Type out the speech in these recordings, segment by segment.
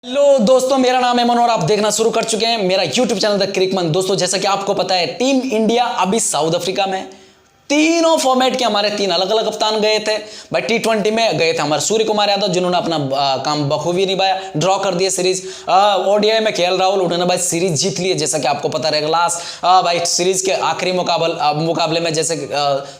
Hello दोस्तों, मेरा नाम है मनोहर। आप देखना शुरू कर चुके हैं मेरा यूट्यूब चैनल द क्रिकमन। दोस्तों, जैसा कि आपको पता है, टीम इंडिया अभी साउथ अफ्रीका में। तीनों फॉर्मेट के हमारे तीन अलग अलग कप्तान गए थे भाई। टी20 में गए थे हमारे सूर्य कुमार यादव, जिन्होंने अपना काम बखूबी निभाया, ड्रॉ कर दिया सीरीज। ओडीआई में केएल राहुल, उन्होंने भाई सीरीज जीत ली है, जैसा कि आपको पता रहेगा। लास्ट भाई सीरीज के आखिरी मुकाबले में जैसे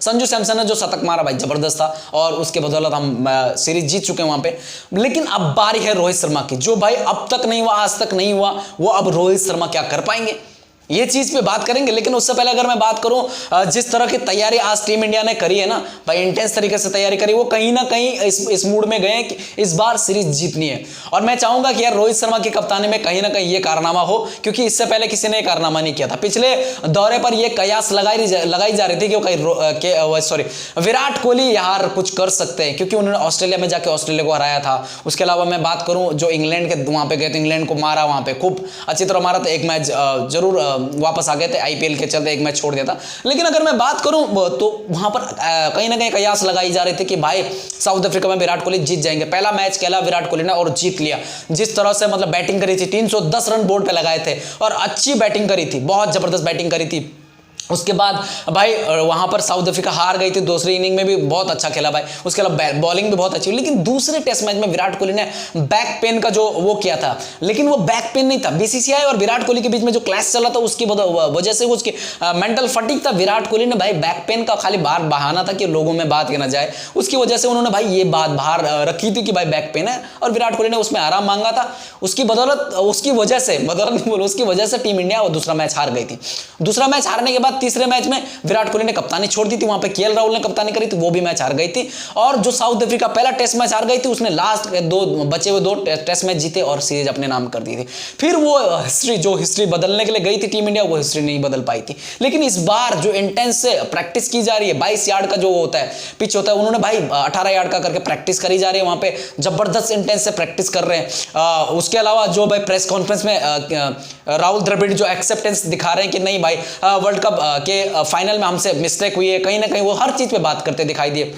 संजू सैमसन ने जो शतक मारा भाई, जबरदस्त था, और उसके बदौलत हम सीरीज जीत चुके हैं वहां पे। लेकिन अब बारी है रोहित शर्मा की, जो भाई अब तक नहीं हुआ, आज तक नहीं हुआ, वो अब रोहित शर्मा क्या कर पाएंगे, ये चीज पे बात करेंगे। लेकिन उससे पहले अगर मैं बात करूं, जिस तरह की तैयारी आज टीम इंडिया ने करी है ना भाई, इंटेंस तरीके से तैयारी करी, वो कहीं ना कहीं इस मूड में गए कि इस बार सीरीज जीतनी है। और मैं चाहूंगा कि यार रोहित शर्मा की कप्तानी में कहीं ना कहीं ये कारनामा हो, क्योंकि इससे पहले किसी ने कारनामा नहीं किया था। पिछले दौरे पर यह कयास लगाई जा रही थी कि विराट कोहली यार कुछ कर सकते हैं, क्योंकि उन्होंने ऑस्ट्रेलिया में जाके ऑस्ट्रेलिया को हराया था। उसके अलावा मैं बात करूं, जो इंग्लैंड के वहां पे गए थे, इंग्लैंड को मारा, वहां पे खूब अच्छी तरह मारा था। एक मैच जरूर वापस आ गए थे, आईपीएल के चलते एक मैच छोड़ दिया था। लेकिन अगर मैं बात करूं तो वहां पर कहीं ना कहीं कयास लगाई जा रही थी कि भाई साउथ अफ्रीका में विराट कोहली जीत जाएंगे। पहला मैच खेला विराट कोहली ने और जीत लिया। जिस तरह से मतलब बैटिंग करी थी, 310 रन बोर्ड पे लगाए थे और अच्छी बैटिंग करी थी, बहुत जबरदस्त बैटिंग करी थी। उसके बाद भाई वहां पर साउथ अफ्रीका हार गई थी। दूसरी इनिंग में भी बहुत अच्छा खेला भाई, उसके अलावा बॉलिंग भी बहुत अच्छी। लेकिन दूसरे टेस्ट मैच में विराट कोहली ने बैक पेन का जो वो किया था, लेकिन वो बैक पेन नहीं था, बीसीसीआई और विराट कोहली के बीच में जो क्लैश चला था उसकी वजह से उसकी मेंटल फटीग था। विराट कोहली ने भाई बैक पेन का खाली बार बहाना था कि लोगों में बात ना जाए, उसकी वजह से उन्होंने भाई ये बात बाहर रखी थी कि भाई बैक पेन है, और विराट कोहली ने उसमें आराम मांगा था। उसकी वजह से टीम इंडिया वो दूसरा मैच हार गई थी। दूसरा मैच हारने के बाद तीसरे मैच में विराट कोहली ने कप्तानी छोड़ दी थी, वहां पे केएल राहुल ने कप्तानी करी थी, वो भी मैच हार गई थी। और जो साउथ अफ्रीका पहला टेस्ट मैच हार गई थी, उसने लास्ट बचे हुए दो टेस्ट मैच जीते और सीरीज अपने नाम कर दी थी। फिर वो हिस्ट्री बदलने के लिए गई थी टीम इंडिया, वो हिस्ट्री नहीं बदल पाई थी। लेकिन इस बार जो इंटेंस से प्रैक्टिस की जा रही है, 22 यार्ड का जो होता है पिच होता है, उन्होंने भाई 18 यार्ड का करके प्रैक्टिस करी जा रही है। वहां पे जबरदस्त इंटेंस से प्रैक्टिस कर रहे हैं। उसके अलावा जो भाई प्रेस कॉन्फ्रेंस में राहुल द्रविड़ जो एक्सेप्टेंस दिखा रहे हैं कि नहीं भाई वर्ल्ड कप के फाइनल में हमसे मिस्टेक हुई है, कहीं ना कहीं वो हर चीज पे बात करते दिखाई दिए।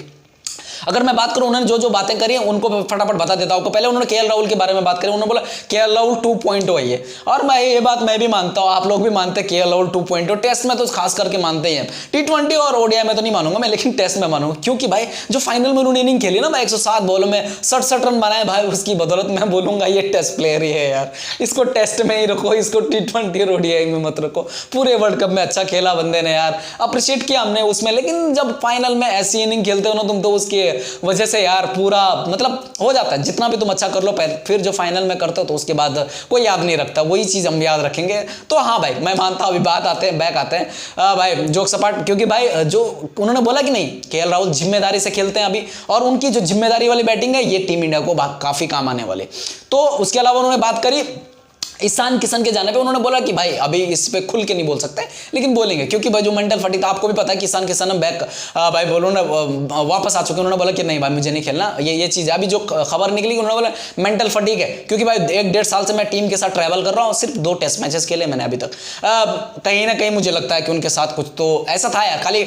अगर मैं बात करूं उन्होंने जो बातें करी हैं उनको फटाफट बता देता हूं। पहले उन्होंने केएल राहुल के बारे में बात करी, उन्होंने बोला केएल राहुल 2.0 है ये, और मैं ये बात मैं भी मानता हूं, आप लोग भी मानते हैं केएल राहुल 2.0। टेस्ट में तो खास करके मानते ही हैं, टी20 और ओडीआई में तो नहीं मानूंगा मैं, लेकिन टेस्ट में मानूंगा, क्योंकि भाई जो फाइनल में उन्होंने इनिंग खेली ना भाई, 107 बॉलों में 67 रन बनाए भाई, उसकी बदौलत मैं बोलूंगा ये टेस्ट प्लेयर ही है यार। इसको टेस्ट में ही रखो, इसको टी20 और ओडीआई में मत रखो। पूरे वर्ल्ड कप में अच्छा खेला बंदे ने यार, अप्रिशिएट किया हमने उसमें, लेकिन जब फाइनल में ऐसी इनिंग खेलते हो ना तुम, तो उसकी वजह से यार पूरा मतलब हो जाता है। जितना भी तुम अच्छा कर लो, फिर जो फाइनल में करते हो तो उसके बाद कोई याद नहीं रखता, वही चीज हम याद रखेंगे। तो हाँ भाई, मैं मानता हूं, अभी बैक आते हैं भाई जोक सपाट, क्योंकि भाई जो उन्होंने बोला कि नहीं केएल राहुल जिम्मेदारी से खेलते हैं अभी, और उनकी जो जिम्मेदारी वाली बैटिंग है ये टीम इंडिया को काफी काम आने वाले। तो उसके अलावा उन्होंने बात करी ईशान किशन के जाने पे, उन्होंने बोला कि भाई अभी इस पे खुल के नहीं बोल सकते, लेकिन बोलेंगे, क्योंकि भाई जो मेंटल फटीग, आपको भी पता है कि ईशान किशन बैक भाई बोलो ना वापस आ चुके। उन्होंने बोला कि नहीं भाई मुझे नहीं खेलना, ये चीज है। अभी जो खबर निकली उन्होंने बोला मेंटल फटीग है, क्योंकि भाई 1-1.5 साल से मैं टीम के साथ ट्रैवल कर रहा हूँ, सिर्फ 2 टेस्ट मैचेस खेले मैंने अभी तक। कहीं ना कहीं मुझे लगता है कि उनके साथ कुछ तो ऐसा था यार, खाली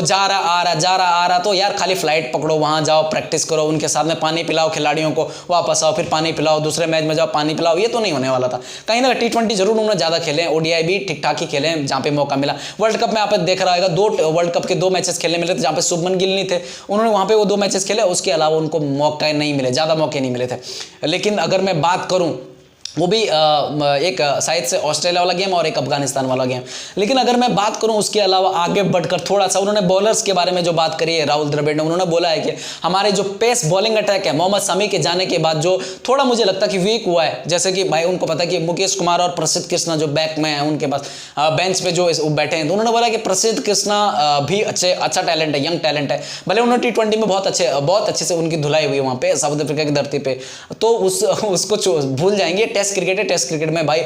जा रहा आ रहा, तो यार खाली फ्लाइट पकड़ो, वहां जाओ, प्रैक्टिस करो, उनके साथ में पानी पिलाओ खिलाड़ियों को, वापस आओ, फिर पानी पिलाओ, दूसरे मैच में जाओ पानी पिलाओ, ये तो नहीं होने वाला था। कहीं ना टी20 जरूर उन्होंने ज्यादा खेले, ओडीआई भी ठीक ठाक ही खेले जहां पे मौका मिला। वर्ल्ड कप में आप देख रहा होगा, 2 वर्ल्ड कप के 2 मैचेस खेलने मिले थे जहां पे शुभमन गिल नहीं थे, उन्होंने वहां पे वो 2 मैचेस खेले, उसके अलावा उनको मौका नहीं मिले, ज्यादा मौके नहीं मिले थे। लेकिन अगर मैं बात करूं, वो भी एक शायद से ऑस्ट्रेलिया वाला गेम और एक अफगानिस्तान वाला गेम। लेकिन अगर मैं बात करूं उसके अलावा आगे बढ़कर थोड़ा सा, उन्होंने बॉलर्स के बारे में जो बात करी है राहुल द्रविड़ ने, उन्होंने बोला है कि हमारे जो पेस बॉलिंग अटैक है मोहम्मद शमी के जाने के बाद जो थोड़ा मुझे लगता है कि वीक हुआ है, जैसे कि भाई उनको पता है कि मुकेश कुमार और प्रसिद्ध कृष्णा जो बैक में है उनके पास बेंच पे जो बैठे हैं, तो उन्होंने बोला कि प्रसिद्ध कृष्णा भी अच्छा टैलेंट है, यंग टैलेंट है, भले उन्होंने टी20 में बहुत अच्छे से उनकी धुलाई हुई वहां पे साउथ अफ्रीका की धरती पे, तो उसको भूल जाएंगे। टेस्ट क्रिकेट में भाई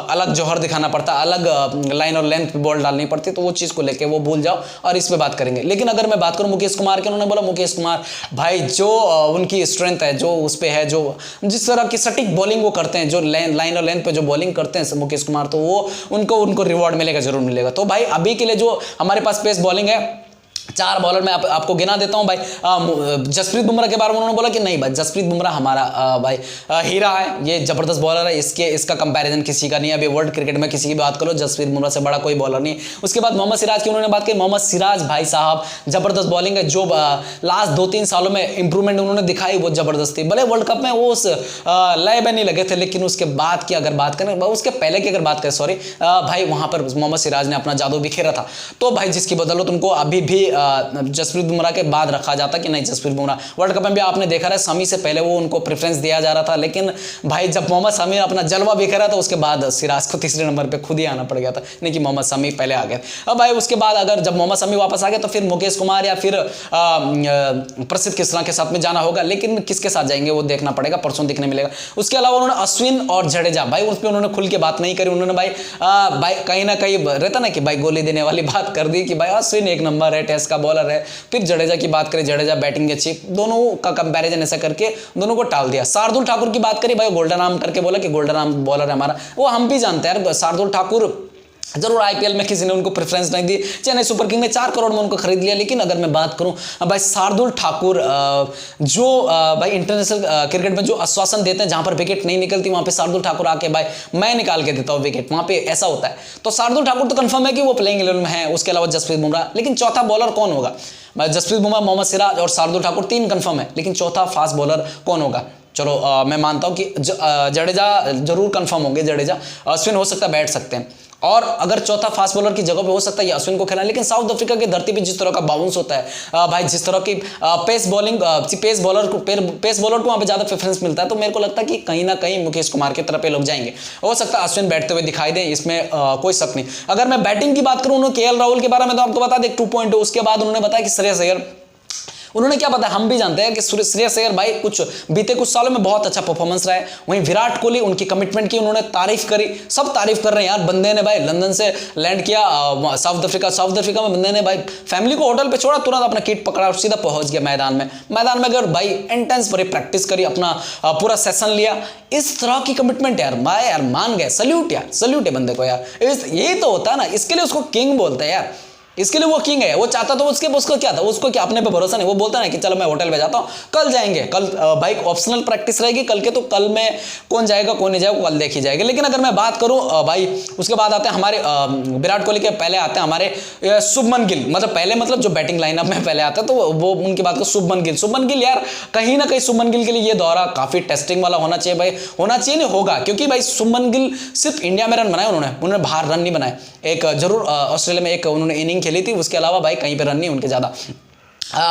अलग जौहर दिखाना पड़ता, अलग लाइन और लेंथ पे बॉल डालनी पड़ती, तो वो चीज को लेके वो भूल जाओ और इस पे बात करेंगे। लेकिन अगर मैं बात करूं मुकेश कुमार के, उन्होंने बोला मुकेश कुमार भाई जो उनकी स्ट्रेंथ है, जो उस पे है, जो जिस तरह की सटीक बॉलिंग वो करते हैं, जो लाइन और लेंथ पे जो बॉलिंग करते हैं मुकेश कुमार, तो वो उनको रिवॉर्ड मिलेगा, जरूर मिलेगा। तो भाई अभी के लिए जो हमारे पास पेस बॉलिंग है 4 बॉलर मैं आपको गिना देता हूं भाई। जसप्रीत बुमराह के बारे में उन्होंने बोला कि नहीं भाई जसप्रीत बुमराह हमारा भाई हीरा है, ये जबरदस्त बॉलर है, इसका कंपैरिजन किसी का नहीं है। अभी वर्ल्ड क्रिकेट में किसी की बात करो जसप्रीत बुमराह से बड़ा कोई बॉलर नहीं है। उसके बाद मोहम्मद सिराज की उन्होंने बात की। मोहम्मद सिराज भाई साहब जबरदस्त बॉलिंग है, जो लास्ट 2-3 सालों में इंप्रूवमेंट उन्होंने दिखाई वो जबरदस्त थी। भले वर्ल्ड कप में वो उस लय में नहीं लगे थे, लेकिन उसके बाद की अगर बात करें, उसके पहले की अगर बात करें सॉरी भाई, वहां पर मोहम्मद सिराज ने अपना जादू बिखेरा था। तो भाई जिसकी बदौलत उनको अभी भी जसप्रीत बुमराह के बाद रखा जाता कि नहीं जसप्रीत बुमराह। वर्ल्ड कप में भी आपने देखा है शमी से पहले वो उनको प्रेफरेंस दिया जा रहा था, लेकिन भाई जब मोहम्मद शमी अपना जलवा बिखेरा था उसके बाद सिराज को तीसरे नंबर पे खुद ही आना पड़ गया था, नहीं कि मोहम्मद शमी पहले आ गए। अब भाई उसके बाद अगर जब मोहम्मद शमी वापस आ गए तो फिर मुकेश कुमार या फिर प्रसिद्ध कृष्णा के साथ में जाना होगा, लेकिन किसके साथ जाएंगे वो देखना पड़ेगा, परसों दिखने मिलेगा। उसके अलावा उन्होंने अश्विन और जडेजा भाई उस पर उन्होंने खुल के बात नहीं करी। उन्होंने भाई कहीं ना कहीं रहता ना कि भाई गोली देने वाली बात कर दी कि भाई अश्विन एक नंबर है, टेस्ट का बॉलर है। फिर जडेजा की बात करें, जडेजा बैटिंग अच्छी, दोनों का कंपैरिजन ऐसा करके दोनों को टाल दिया। शार्दुल ठाकुर की बात करी भाई, गोल्डन आर्म करके बोला कि गोल्डन आर्म बॉलर है हमारा, वो हम भी जानते हैं यार। शार्दुल ठाकुर जरूर आईपीएल में किसी ने उनको प्रेफरेंस नहीं दी, चेन्नई सुपर किंग ने 4 करोड़ में उनको खरीद लिया। लेकिन अगर मैं बात करूं भाई शार्दुल ठाकुर जो भाई इंटरनेशनल क्रिकेट में जो आश्वासन देते हैं, जहां पर विकेट नहीं निकलती वहां पे शार्दुल ठाकुर आके भाई मैं निकाल के देता हूं विकेट, वहां पे ऐसा होता है। तो शार्दुल ठाकुर तो कंफर्म है कि वो प्लेइंग 11 में है। उसके अलावा जसप्रीत बुमराह, लेकिन चौथा बॉलर कौन होगा? जसप्रीत बुमराह, मोहम्मद सिराज और शार्दुल ठाकुर 3 कंफर्म है, लेकिन चौथा फास्ट बॉलर कौन होगा? चलो मैं मानता हूं कि जडेजा जरूर कंफर्म होंगे, जडेजा। अश्विन हो सकता है बैठ सकते हैं, और अगर चौथा फास्ट बॉलर की जगह पे हो सकता है अश्विन को खेलना। लेकिन साउथ अफ्रीका की धरती पे जिस तरह का बाउंस होता है भाई, जिस तरह की पेस बॉलर को वहां पे ज्यादा प्रेफरेंस मिलता है, तो मेरे को लगता है कि कहीं ना कहीं मुकेश कुमार की तरफ लोग जाएंगे। हो सकता है अश्विन बैठते हुए दिखाई दे, इसमें कोई शक नहीं। अगर मैं बैटिंग की बात करूं, उन्होंने केएल राहुल के बारे में तो आपको बता दें 2 पॉइंट। उसके बाद उन्होंने बताया कि श्रेयस अय्यर, उन्होंने क्या पता, हम भी जानते हैं कि श्रेयस अय्यर भाई बीते कुछ सालों में बहुत अच्छा परफॉर्मेंस रहा है। वहीं विराट कोहली, उनकी कमिटमेंट की उन्होंने तारीफ करी, सब तारीफ कर रहे हैं यार। बंदे ने भाई लंदन से लैंड किया साउथ अफ्रीका में, बंदे ने भाई फैमिली को होटल पे छोड़ा, तुरंत अपना किट पकड़ा और सीधा पहुंच गया मैदान में अगर भाई इंटेंस भरी प्रैक्टिस करी, अपना पूरा सेशन लिया। इस तरह की कमिटमेंट यार मान गए, सल्यूट है बंदे को यार। यही तो होता है ना, इसके लिए उसको किंग बोलते हैं यार, इसके लिए वो किंग है। वो चाहता तो उसको क्या था, उसको क्या अपने पे भरोसा नहीं, वो बोलता है कि चलो मैं होटल पे जाता हूँ, कल जाएंगे, कल भाई ऑप्शनल प्रैक्टिस रहेगी कल के, तो कल में कौन जाएगा कौन नहीं जाएगा कल देखी जाएगी। लेकिन अगर मैं बात करूँ भाई, उसके बाद आते हैं हमारे विराट कोहली के पहले आते हैं हमारे शुभमन गिल, मतलब जो बैटिंग लाइनअप में पहले आता है, तो वो उनकी बात को शुभमन गिल यार, कहीं ना कहीं शुभमन गिल के लिए ये दौरा काफी टेस्टिंग वाला होना चाहिए भाई, होना चाहिए नहीं होगा, क्योंकि भाई शुभमन गिल सिर्फ इंडिया में रन बनाए, उन्होंने बाहर रन नहीं बनाए। एक जरूर ऑस्ट्रेलिया में एक उन्होंने इनिंग खेली थी, उसके अलावा भाई कहीं पे रन नहीं उनके ज्यादा।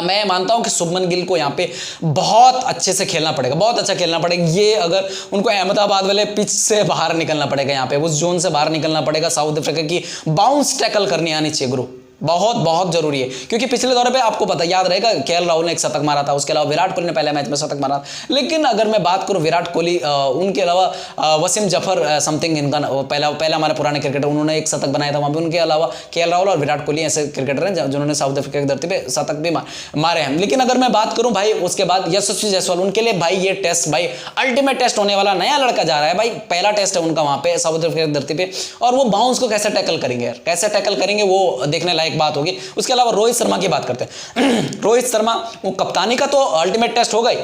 मैं मानता हूं कि शुभमन गिल को यहाँ पे बहुत अच्छे से खेलना पड़ेगा, बहुत अच्छा खेलना पड़ेगा। ये अगर उनको अहमदाबाद वाले पिच से बाहर निकलना पड़ेगा, यहाँ पे उस जोन से बाहर निकलना पड़ेगा, साउथ अफ्रीका की बाउंस टैकल करनी आनी चाहिए गुरु, बहुत जरूरी है। क्योंकि पिछले दौरे पे आपको पता याद रहेगा केएल राहुल ने एक शतक मारा था, उसके अलावा विराट कोहली ने पहले मैच में शतक मारा। लेकिन अगर मैं बात करूं विराट कोहली, उनके अलावा वसीम जफर समथिंग, इनका पहला हमारे पुराने क्रिकेटर, उन्होंने एक शतक बनाया था वहां पे। उनके अलावा केएल राहुल और विराट कोहली ऐसे क्रिकेटर हैं जिन्होंने साउथ अफ्रीका की धरती पे शतक भी मारे हैं। लेकिन अगर मैं बात करूं भाई, उसके बाद यशस्वी जायसवाल, उनके लिए भाई ये टेस्ट भाई अल्टीमेट टेस्ट होने वाला, नया लड़का जा रहा है भाई, पहला टेस्ट है उनका वहां पे साउथ अफ्रीका की धरती पे, और वो बाउंस को कैसे टैकल करेंगे यार, कैसे टैकल करेंगे वो देखने लायक बात होगी। उसके अलावा रोहित शर्मा की बात करते हैं। रोहित शर्मा, वो कप्तानी का तो अल्टीमेट टेस्ट होगा ही,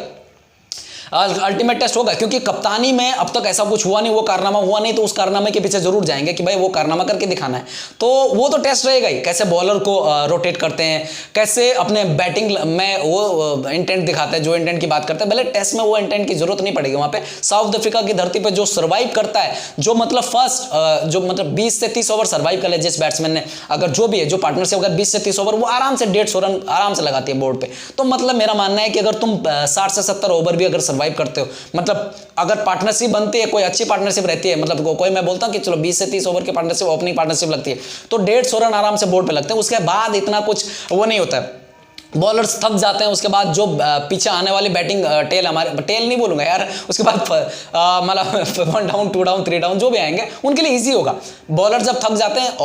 अल्टीमेट टेस्ट होगा, क्योंकि कप्तानी में अब तक ऐसा कुछ हुआ नहीं, वो कारनामा हुआ नहीं, तो उस कारनामे के पीछे जरूर जाएंगे कि भाई वो कारनामा करके दिखाना है, तो वो तो टेस्ट रहेगा ही। कैसे बॉलर को रोटेट करते हैं, कैसे अपने बैटिंग में वो इंटेंट दिखाते हैं, जो इंटेंट की बात करते हैं। भले टेस्ट में वो इंटेंट की जरूरत नहीं पड़ेगी, वहां पे साउथ अफ्रीका की धरती पे जो सर्वाइव करता है, जो मतलब फर्स्ट जो मतलब 20 से 30 ओवर सर्वाइव कर ले जिस बैट्समैन ने, अगर जो भी है, जो पार्टनरशिप अगर 20 से 30 ओवर, वो आराम से 150 रन आराम से लगाती है बोर्ड पे। तो मतलब मेरा मानना है कि अगर तुम 60 से 70 ओवर भी अगर सर्वाइव करते हो, मतलब अगर पार्टनरशिप बनती है, कोई अच्छी पार्टनरशिप रहती है, मतलब कोई मैं बोलता हूं कि चलो 20 से 30 ओवर की पार्टनरशिप, ओपनिंग पार्टनरशिप लगती है, तो 150 रन आराम से बोर्ड पे लगते हैं। उसके बाद इतना कुछ वो नहीं होता है, बॉलर्स थक जाते हैं, उसके बाद जो पीछे आने वाली बैटिंग टेल, हमारे टेल नहीं बोलूंगा यार, उसके बाद मतलब 1 डाउन 2 डाउन 3 डाउन जो भी आएंगे उनके लिए इजी होगा। बॉलर जब थक जाते हैं,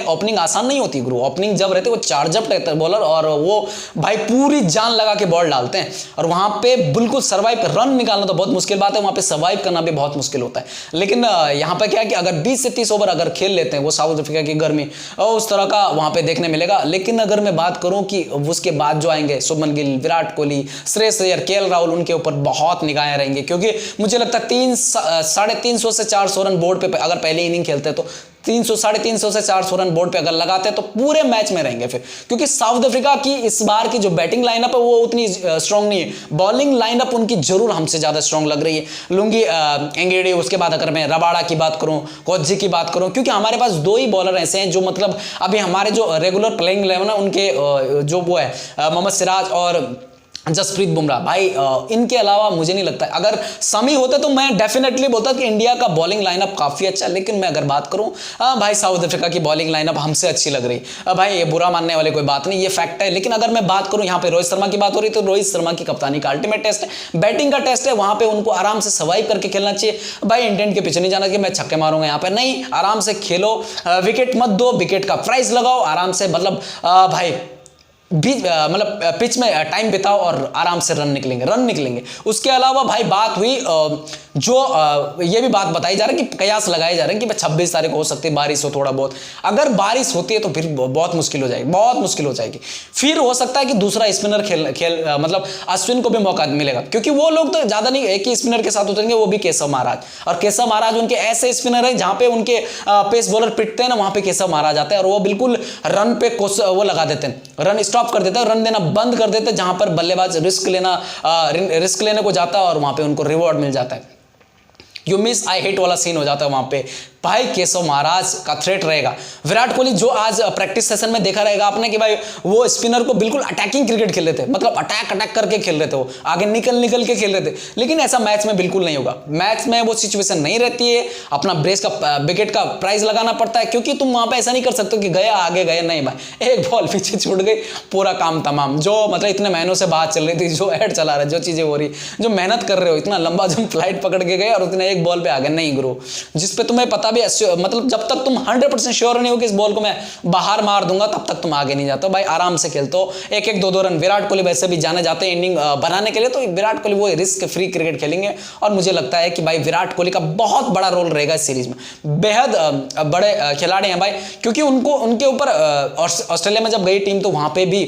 ओपनिंग आसान नहीं होती गुरु। ओपनिंग जब रहते हैं वो चार्जअप रहते हैं बॉलर, और वो भाई पूरी जान लगा के बॉल डालते हैं, और वहां पे बिल्कुल सर्वाइव, रन निकालना तो बहुत मुश्किल बात है, वहां पे सर्वाइव करना भी बहुत मुश्किल होता है। लेकिन यहाँ पे क्या है कि अगर 20 से 30 ओवर अगर खेल लेते हैं वो साउथ अफ्रीका की गर्मी, और उस तरह का वहां पे देखने मिलेगा। लेकिन अगर मैं बात करूं कि उसके बाद जो आएंगे शुभमन गिल, विराट कोहली, श्रेयस अय्यर, केएल राहुल, उनके ऊपर बहुत निगाहें रहेंगी, क्योंकि मुझे लगता है 350 से 400 रन बोर्ड पे अगर पहले इनिंग खेलते हैं तो 300 से 400 रन बोर्ड पे अगर लगाते हैं तो पूरे मैच में रहेंगे फिर, क्योंकि साउथ अफ्रीका की इस बार की जो बैटिंग लाइनअप है वो उतनी स्ट्रांग नहीं है। बॉलिंग लाइनअप उनकी जरूर हमसे ज्यादा स्ट्रांग लग रही है। लुंगी एंगेडी, उसके बाद अगर मैं रबाड़ा की बात करूं, कोच्ची की बात करूं, क्योंकि हमारे पास 2 ही बॉलर ऐसे हैं जो मतलब अभी हमारे जो रेगुलर प्लेइंग 11 है उनके जो वो है मोहम्मद सिराज और जसप्रीत बुमराह, भाई इनके अलावा मुझे नहीं लगता। अगर समी होते तो मैं डेफिनेटली बोलता कि इंडिया का बॉलिंग लाइनअप काफी अच्छा है, लेकिन मैं अगर बात करूं भाई साउथ अफ्रीका की बॉलिंग लाइनअप हमसे अच्छी लग रही है। भाई ये बुरा मानने वाली कोई बात नहीं, ये फैक्ट है। लेकिन अगर मैं बात करूं, यहाँ पे रोहित शर्मा की बात हो रही, तो रोहित शर्मा की कप्तानी का अल्टीमेट टेस्ट है, बैटिंग का टेस्ट है, वहां पे उनको आराम से सर्वाइव करके खेलना चाहिए। भाई इंटेंट के पीछे नहीं जाना कि मैं छक्के मारूंगा, यहाँ पे नहीं, आराम से खेलो, विकेट मत दो, विकेट का प्राइस लगाओ आराम से, मतलब भाई मतलब पिच में टाइम बिताओ और आराम से रन निकलेंगे। उसके अलावा भाई बात हुई जो ये भी बात बताई जा रही है कि कयास लगाए जा रहे हैं कि 26 तारीख हो सकती है बारिश हो थोड़ा बहुत। अगर बारिश होती है तो फिर बहुत मुश्किल हो जाएगी। फिर हो सकता है कि दूसरा स्पिनर खेल मतलब अश्विन को भी मौका मिलेगा, क्योंकि वो लोग तो ज्यादा नहीं एक ही स्पिनर के साथ उतरेंगे, वो भी केशव महाराज। और केशव महाराज उनके ऐसे स्पिनर है जहां पे उनके पेस बॉलर पिटते हैं ना, वहां पे केशव महाराज आते हैं और वो बिल्कुल रन पे वो लगा देते हैं, रन स्टॉप कर देता है, रन देना बंद कर देते हैं, जहां पर बल्लेबाज रिस्क लेने को जाता है और वहां पे उनको रिवॉर्ड मिल जाता है। यू मिस आई हिट वाला सीन हो जाता है वहां पे। भाई केशव महाराज का थ्रेट रहेगा। विराट कोहली जो आज प्रैक्टिस सेशन में देखा रहेगा आपने कि भाई वो स्पिनर को बिल्कुल अटैकिंग क्रिकेट खेल रहे थे, मतलब अटैक करके खेल रहे थे, वो आगे निकल के खेल रहे थे। लेकिन ऐसा मैच में बिल्कुल नहीं होगा, मैच में वो सिचुएशन नहीं रहती है। अपना ब्रेस का विकेट का प्राइस लगाना पड़ता है, क्योंकि तुम वहां पे ऐसा नहीं कर सकते कि गया आगे गए, नहीं भाई एक बॉल पीछे छूट गई पूरा काम तमाम। जो मतलब इतने महीनों से बात चल रही थी, जो ऐड चला रहे, जो चीजें हो रही, जो मेहनत कर रहे हो, इतना लंबा जो फ्लाइट पकड़ के गए और उतने एक बॉल पे आ गए, नहीं गुरु, जिसपे तुम्हें पता भी मतलब जब तक तुम 100% श्योर नहीं हो कि इस बॉल को मैं बाहर मार दूंगा तब तक तुम आगे नहीं जाते हो। भाई आराम से खेलते हो, 1-1 2-2 रन। विराट कोहली वैसे भी जाने जाते हैं इनिंग बनाने के लिए, तो विराट कोहली वो रिस्क फ्री क्रिकेट खेलेंगे और मुझे लगता है कि भाई विराट कोहली का बहुत बड़ा रोल रहेगा इस सीरीज में। बेहद बड़े खिलाड़ी हैं भाई, क्योंकि उनके ऊपर ऑस्ट्रेलिया में जब गई टीम तो वहां पे भी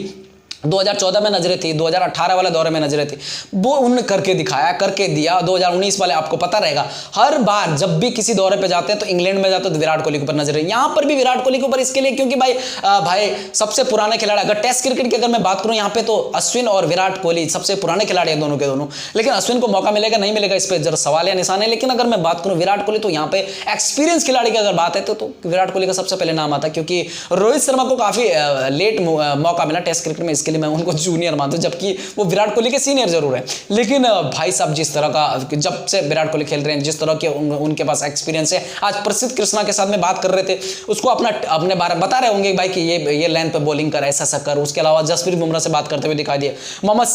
2014 में नजरें थी, 2018 वाले दौरे में नजरें थी, वो उन्होंने करके दिखाया, करके दिया। 2019 वाले आपको पता रहेगा, हर बार जब भी किसी दौरे पे जाते हैं तो इंग्लैंड में जाते हैं तो विराट कोहली के ऊपर नजरें, यहां पर भी विराट कोहली के ऊपर इसके लिए क्योंकि भाई सबसे पुराने खिलाड़ी। अगर टेस्ट क्रिकेट की अगर मैं बात करूं यहाँ पे तो अश्विन और विराट कोहली सबसे पुराने खिलाड़ी हैं दोनों के दोनों। लेकिन अश्विन को मौका मिलेगा नहीं मिलेगा इस पर जरा सवाल या निशान है। लेकिन अगर मैं बात करूं विराट कोहली तो यहाँ पे एक्सपीरियंस खिलाड़ी की अगर बात है तो विराट कोहली का सबसे पहले नाम आता है, क्योंकि रोहित शर्मा को काफी लेट मौका मिला टेस्ट क्रिकेट में, इसके लिए मैं उनको जूनियर मानते हैं, जबकि वो विराट कोहली के सीनियर जरूर है। लेकिन भाई साहब जिस तरह का जब से विराट कोहली खेल रहे हैं, जिस तरह के उनके पास एक्सपीरियंस है, आज प्रसिद्ध कृष्णा के साथ में बात कर रहे थे, उसको अपने बारे में बता रहे होंगे भाई कि ये लाइन पे बॉलिंग कर, ऐसा कर। उसके अलावा जसप्रीत बुमराह से बात करते हुए दिखाई दिए। मोहम्मद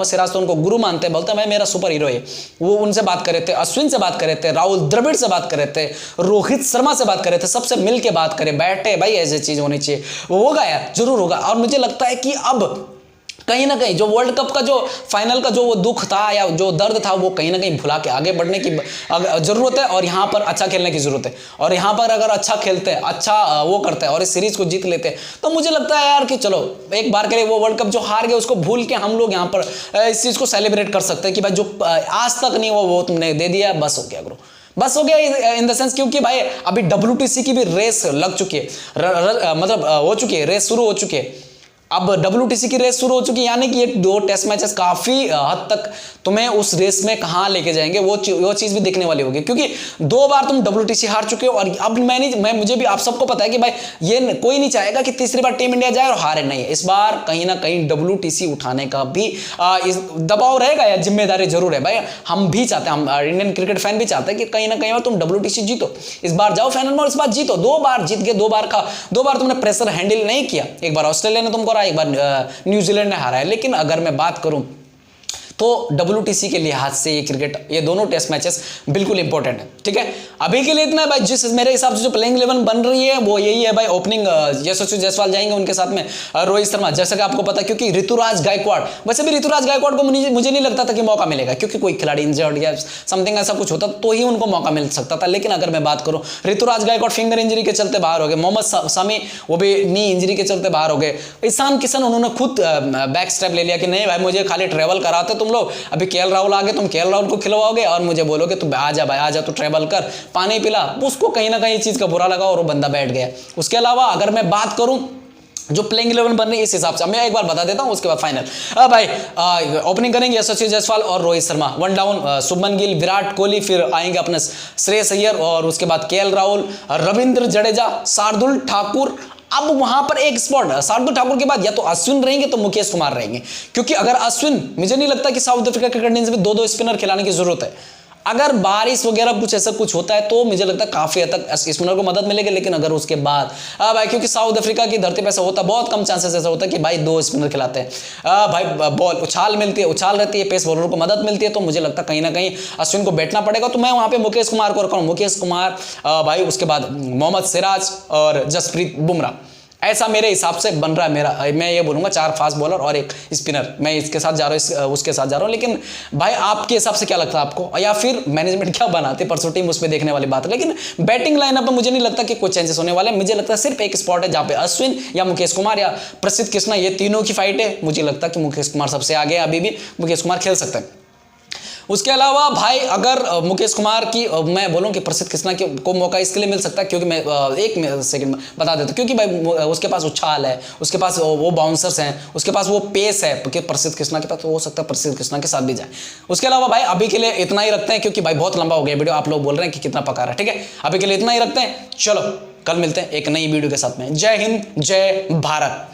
सिराज तो उनको गुरु मानते हैं, बोलते हैं मैं मेरा सुपर हीरो है, वो उनसे बात कर रहे थे, अश्विन से बात कर रहे थे, राहुल द्रविड़ से बात कर रहे थे, रोहित शर्मा से बात कर रहे थे, सबसे मिल के बात करें, बैठे भाई ऐसी चीज होनी चाहिए। वो होगा यार, जरूर होगा। और मुझे लगता है कि अब कहीं ना कहीं जो वर्ल्ड कप का जो फाइनल का जो वो दुख था या जो दर्द था, वो कहीं ना कहीं भुला के आगे बढ़ने की जरूरत है और यहाँ पर अच्छा खेलने की जरूरत है। और यहाँ पर अगर अच्छा खेलते हैं, अच्छा वो करते हैं और इस सीरीज को जीत लेते हैं, तो मुझे लगता है यार कि चलो एक बार के लिए वो वर्ल्ड कप जो हार गए उसको भूल के हम लोग यहाँ पर इस चीज को सेलिब्रेट कर सकते हैं कि भाई जो आज तक नहीं वो तुमने दे दिया, बस हो गया गुरु, बस हो गया इन द सेंस। क्योंकि भाई अभी WTC की भी रेस लग चुकी है, मतलब हो चुकी है, रेस शुरू हो चुकी है। अब WTC की रेस शुरू हो चुकी है, यानी कि ये 2 टेस्ट मैचेस काफी हद तक तुम्हें उस रेस में कहां लेके जाएंगे वो चीज भी देखने वाली होगी। क्योंकि 2 बार तुम WTC हार चुके हो और अब मुझे भी आप सबको पता है कि भाई ये कोई नहीं चाहेगा कि तीसरी बार टीम इंडिया जाए और हारे नहीं है। इस बार कहीं ना कहीं WTC उठाने का भी दबाव रहेगा या जिम्मेदारी जरूर है। भाई हम भी चाहते हैं, हम इंडियन क्रिकेट फैन भी चाहते हैं कि कहीं ना कहीं तुम WTC जीतो, इस बार जाओ फाइनल में और इस बार जीतो। 2 बार जीत गए, 2 बार तुमने प्रेशर हैंडल नहीं किया। एक बार ऑस्ट्रेलिया ने तुमको हारा, एक बार न्यूजीलैंड ने हारा है। लेकिन अगर मैं बात करूं तो WTC के लिहाज से ये क्रिकेट, ये दोनों टेस्ट मैचेस बिल्कुल इंपॉर्टेंट है। ठीक है, अभी के लिए इतना है भाई। जिस मेरे हिसाब से जो प्लेइंग 11 बन रही है वो यही है भाई। ओपनिंग यशस्वी जायसवाल जाएंगे, उनके साथ में रोहित शर्मा, जैसा कि आपको पता है, क्योंकि ऋतुराज गायकवाड़, वैसे भी ऋतुराज गायकवाड़ को मुझे नहीं लगता था कि मौका मिलेगा, क्योंकि कोई खिलाड़ी इंजर्ड या समथिंग ऐसा कुछ होता तो ही उनको मौका मिल सकता था। लेकिन अगर मैं बात करूं, ऋतुराज गायकवाड़ फिंगर इंजरी के चलते बाहर हो गए, मोहम्मद शमी वो भी नी इंजरी के चलते बाहर हो गए, ईशान किशन उन्होंने खुद बैक स्टेप ले लिया कि नहीं भाई मुझे खाली ट्रेवल कराते तुम लोग, अभी केएल राहुल आगे, तुम केएल राहुल को खिलवाओगे और मुझे बोलोगे तू आजा भाई आजा, तू ट्रेवल कर, पानी पिला। उसको कहीं ना कहीं चीज का बुरा लगा और वो बंदा बैठ गया। उसके अलावा अगर मैं बात करूं जो प्लेइंग 11 बन रही है इस हिसाब से, मैं एक बार बता देता हूं, उसके बाद फाइनल। भाई ओपनिंग करेंगे यशस्वी जायसवाल और रोहित शर्मा, वन डाउन शुभमन गिल, विराट कोहली, फिर आएंगे अपने श्रेयस अय्यर और उसके बाद केएल राहुल, रविंद्र जडेजा, शार्दुल ठाकुर। अब वहां पर एक स्पॉट, शार्दुल ठाकुर के बाद या तो अश्विन रहेंगे तो मुकेश कुमार रहेंगे, क्योंकि अगर अश्विन, मुझे नहीं लगता कि साउथ अफ्रीका के कंडीशन में 2-2 स्पिनर खिलाने की जरूरत है। अगर बारिश वगैरह कुछ ऐसा कुछ होता है तो मुझे लगता है काफी हद तक स्पिनर को मदद मिलेगी। लेकिन अगर उसके बाद भाई, क्योंकि साउथ अफ्रीका की धरती पे ऐसा होता है, बहुत कम चांसेस ऐसा होता है कि भाई 2 स्पिनर खिलाते हैं। भाई बॉल उछाल मिलती है, उछाल रहती है, पेस बॉलर को मदद मिलती है, तो मुझे लगता है कहीं ना कहीं अश्विन को बैठना पड़ेगा। तो मैं वहां पे मुकेश कुमार को रखा हूं, मुकेश कुमार भाई, उसके बाद मोहम्मद सिराज और जसप्रीत बुमराह, ऐसा मेरे हिसाब से बन रहा है मेरा। मैं ये बोलूंगा 4 फास्ट बॉलर और 1 स्पिनर, मैं इसके साथ जा रहा हूँ, उसके साथ जा रहा हूँ। लेकिन भाई आपके हिसाब से क्या लगता है आपको, या फिर मैनेजमेंट क्या बनाते परसों टीम, उसमें देखने वाली बात है। लेकिन बैटिंग लाइनअप में मुझे नहीं लगता कि कोई चेंजेस होने वाले। मुझे लगता है सिर्फ एक स्पॉट है जहां पे अश्विन या मुकेश कुमार या प्रसिद्ध कृष्णा, ये तीनों की फाइट है। मुझे लगता है कि मुकेश कुमार सबसे आगे है, अभी भी मुकेश कुमार खेल सकते हैं। उसके अलावा भाई अगर मुकेश कुमार की मैं बोलूं कि प्रसिद्ध कृष्णा को मौका इसके लिए मिल सकता है, क्योंकि मैं एक सेकंड में बता देता हूं, क्योंकि भाई उसके पास उछाल है, उसके पास वो बाउंसर्स हैं, उसके पास वो पेस है, क्योंकि प्रसिद्ध कृष्णा के पास तो हो सकता है प्रसिद्ध कृष्णा के साथ भी जाए। उसके अलावा भाई अभी के लिए इतना ही रखते हैं, क्योंकि भाई बहुत लंबा हो गया वीडियो, आप लोग बोल रहे हैं कि कितना पका रहा है। ठीक है, अभी के लिए इतना ही रखते हैं, चलो कल मिलते हैं एक नई वीडियो के साथ में। जय हिंद, जय भारत।